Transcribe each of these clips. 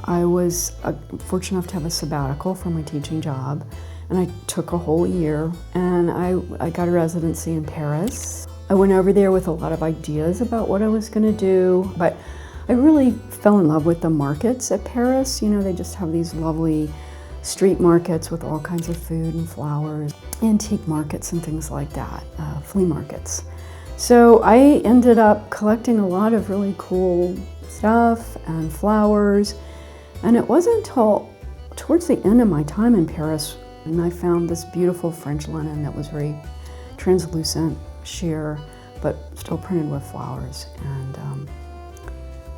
I was fortunate enough to have a sabbatical from my teaching job, and I took a whole year, and I got a residency in Paris. I went over there with a lot of ideas about what I was going to do, but I really fell in love with the markets at Paris. You know, they just have these lovely street markets with all kinds of food and flowers, antique markets and things like that, flea markets. So I ended up collecting a lot of really cool stuff and flowers, and it wasn't until towards the end of my time in Paris and I found this beautiful French linen that was very translucent, sheer, but still printed with flowers. And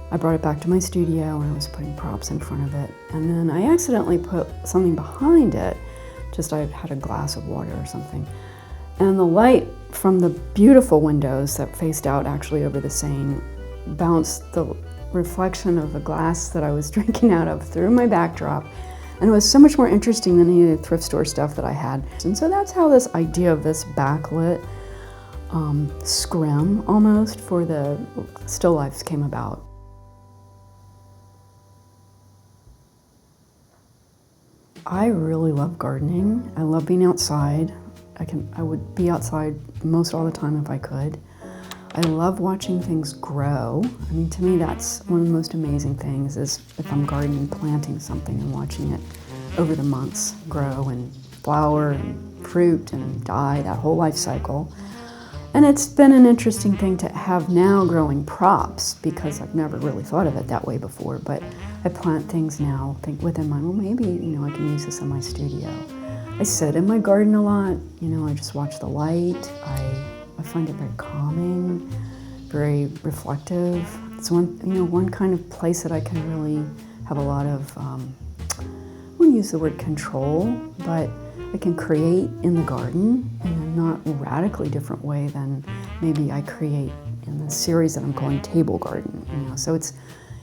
I brought it back to my studio and I was putting props in front of it. And then I accidentally put something behind it, just I had a glass of water or something. And the light from the beautiful windows that faced out actually over the Seine bounced the reflection of the glass that I was drinking out of through my backdrop. And it was so much more interesting than any of the thrift store stuff that I had. And so that's how this idea of this backlit scrim almost for the still lifes came about. I really love gardening. I love being outside. I would be outside most all the time if I could. I love watching things grow. I mean, to me, that's one of the most amazing things is if I'm gardening, planting something and watching it over the months grow and flower and fruit and die, that whole life cycle. And it's been an interesting thing to have now growing props because I've never really thought of it that way before, but I plant things now, think within mind, well, maybe, I can use this in my studio. I sit in my garden a lot, I just watch the light. I find it very calming, very reflective. It's one kind of place that I can really have a lot of, I wouldn't use the word control, but I can create in the garden in a not radically different way than maybe I create in the series that I'm calling Table Garden. So it's,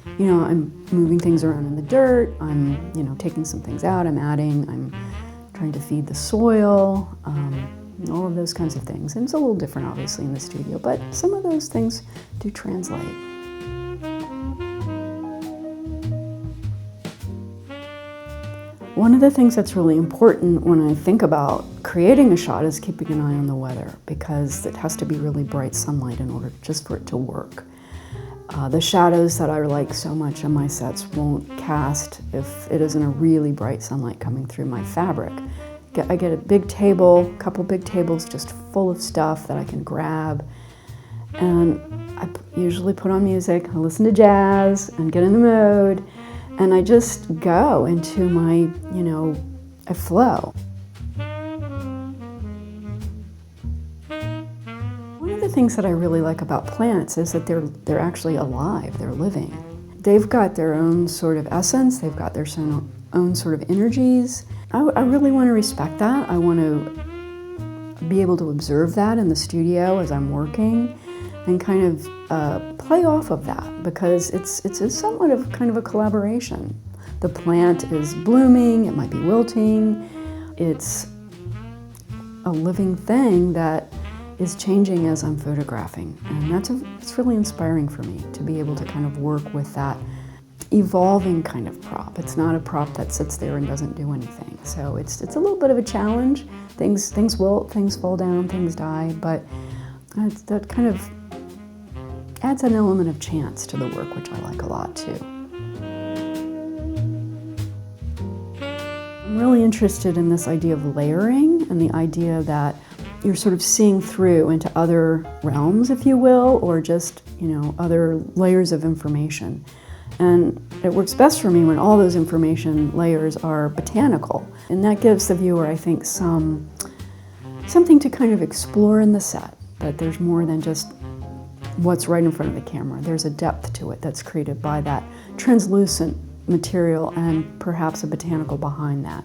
I'm moving things around in the dirt, I'm, taking some things out, I'm adding, I'm trying to feed the soil, all of those kinds of things. And it's a little different, obviously, in the studio, but some of those things do translate. One of the things that's really important when I think about creating a shot is keeping an eye on the weather, because it has to be really bright sunlight in order just for it to work. The shadows that I like so much on my sets won't cast if it isn't a really bright sunlight coming through my fabric. I get a big table, a couple big tables just full of stuff that I can grab, and I usually put on music, I listen to jazz and get in the mood, and I just go into my, a flow. One of the things that I really like about plants is that they're actually alive, they're living. They've got their own sort of essence, they've got their own sort of energies. I really want to respect that. I want to be able to observe that in the studio as I'm working and kind of play off of that, because it's somewhat of kind of a collaboration. The plant is blooming, it might be wilting, it's a living thing that is changing as I'm photographing. And it's really inspiring for me to be able to kind of work with that evolving kind of prop. It's not a prop that sits there and doesn't do anything. So it's a little bit of a challenge. Things wilt, things fall down, things die, but that kind of adds an element of chance to the work, which I like a lot too. I'm really interested in this idea of layering and the idea that you're sort of seeing through into other realms, if you will, or just, other layers of information. And it works best for me when all those information layers are botanical. And that gives the viewer, I think, something to kind of explore in the set, that there's more than just what's right in front of the camera. There's a depth to it that's created by that translucent material and perhaps a botanical behind that.